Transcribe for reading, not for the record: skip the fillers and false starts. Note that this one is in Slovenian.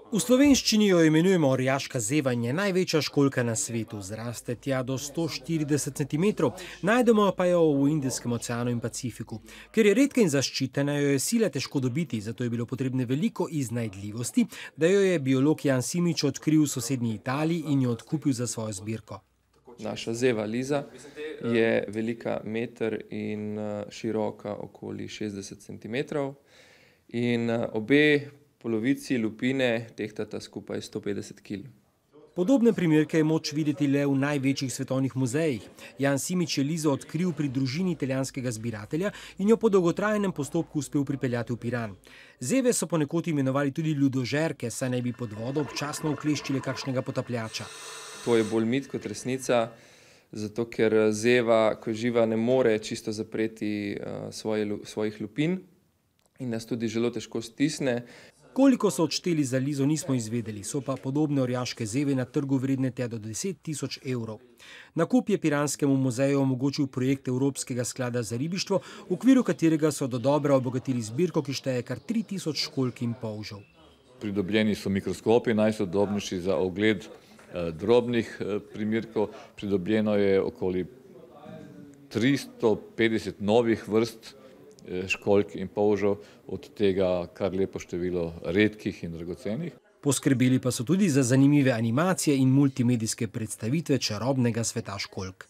V slovenščini jo imenujemo orjaška zeva in je največja školjka na svetu. Zraste tja do 140 cm, najdemo pa jo v Indijskem oceanu in Pacifiku. Ker je redka in zaščitena, jo je sila težko dobiti, zato je bilo potrebne veliko iznajdljivosti, da jo je biolog Jan Simič odkril v sosednji Italiji in jo odkupil za svojo zbirko. Naša zeva Liza je velika meter in široka okoli 60 cm in obe polovici lupine tehtata skupaj 150 kg. Podobne primerke je moč videti le v največjih svetovnih muzejih. Jan Simič je Lizo odkril pri družini italijanskega zbiratelja in jo po dolgotrajnem postopku uspel pripeljati v Piran. Zeve so ponekod imenovali tudi ljudožerke, saj naj bi pod vodo občasno ukleščile kakšnega potapljača. To je bolj mit kot resnica, zato ker zeva, ko je živa, ne more čisto zapreti svojih lupin in nas tudi zelo težko stisne. Koliko so odšteli za Lizo, nismo izvedeli, so pa podobne orjaške zeve na trgu vredne tja do 10 000 evrov. Nakup je Piranskemu muzeju omogočil projekt Evropskega sklada za ribištvo, v okviru katerega so dodobra obogatili zbirko, ki šteje kar 3000 školjk in polžev. Pridobljeni so mikroskopi, najsodobnejši za ogled drobnih primerkov. Pridobljeno je okoli 350 novih vrst školjk in polžev, od tega kar lepo število redkih in dragocenih. Poskrbeli pa so tudi za zanimive animacije in multimedijske predstavitve čarobnega sveta školjk.